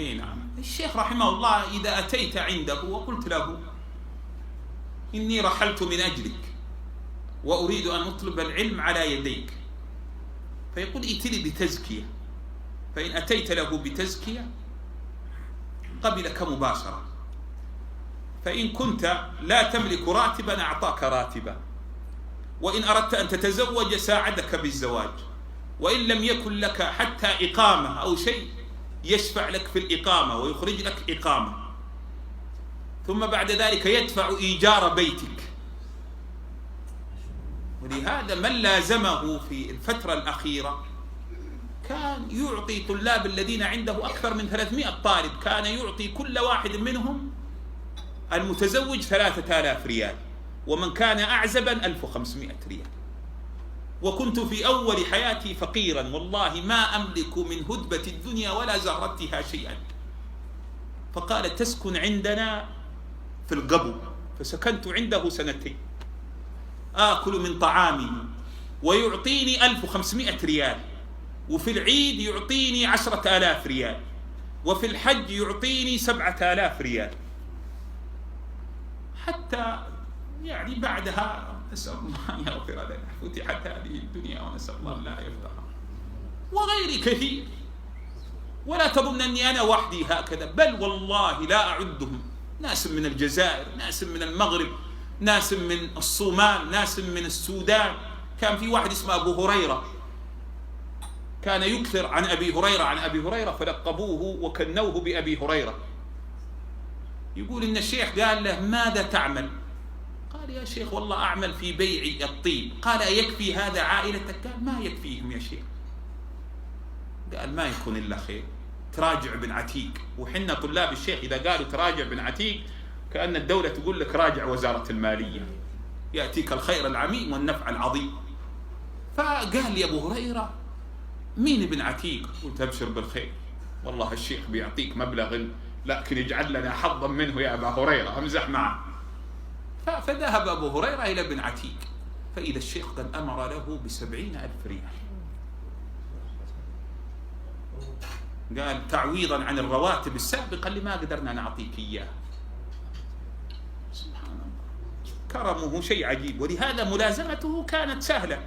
إيه نعم. الشيخ رحمه الله إذا أتيت عنده وقلت له إني رحلت من أجلك وأريد أن أطلب العلم على يديك، فيقول ائتني بتزكية، فإن أتيت له بتزكية قبلك مباشرة، فإن كنت لا تملك راتبا أعطاك راتبا، وإن أردت أن تتزوج ساعدك بالزواج، وإن لم يكن لك حتى إقامة أو شيء يشفع لك في الإقامة ويخرج لك إقامة، ثم بعد ذلك يدفع إيجار بيتك. ولهذا من لازمه في الفترة الأخيرة كان يعطي طلاب الذين عنده أكثر من 300 طالب، كان يعطي كل واحد منهم المتزوج 3000 ريال، ومن كان أعزبا 1500 ريال. وكنت في أول حياتي فقيرا والله ما أملك من هدبة الدنيا ولا زهرتها شيئا، فقال تسكن عندنا في القبو، فسكنت عنده 2 سنين، آكل من طعامه ويعطيني 1500 ريال، وفي العيد يعطيني 10,000 ريال، وفي الحج يعطيني 7,000 ريال، حتى يعني بعدها نسأل الله أن يغفر لنا، فتحت هذه الدنيا ونسأل الله لا يفتحها، وغيري كثير. ولا تظن أني أنا وحدي هكذا، بل والله لا أعدهم، ناس من الجزائر، ناس من المغرب، ناس من الصومال، ناس من السودان. كان في واحد اسمه أبو هريرة كان يكثر عن أبي هريرة فلقبوه وكنوه بأبي هريرة. يقول إن الشيخ قال له ماذا تعمل؟ قال يا شيخ والله أعمل في بيع الطيب. قال يكفي هذا عائلتك؟ قال ما يكفيهم يا شيخ. قال ما يكون إلا خير، تراجع بن عتيق. وحنا طلاب الشيخ إذا قالوا تراجع بن عتيق كأن الدولة تقول لك راجع وزارة المالية، يأتيك الخير العميم والنفع العظيم. فقال لي أبو هريرة مين ابن عتيق؟ قلت أبشر بالخير، والله الشيخ بيعطيك مبلغ لكن يجعل لنا حظا منه يا أبا هريرة، أمزح معه. فذهب أبو هريرة إلى ابن عتيق، فإذا الشيخ قد أمر له ب70,000 ريال، قال تعويضا عن الرواتب السابقة اللي ما قدرنا نعطيك إياه. سبحان الله، كرمه شيء عجيب. ولهذا ملازمته كانت سهلة،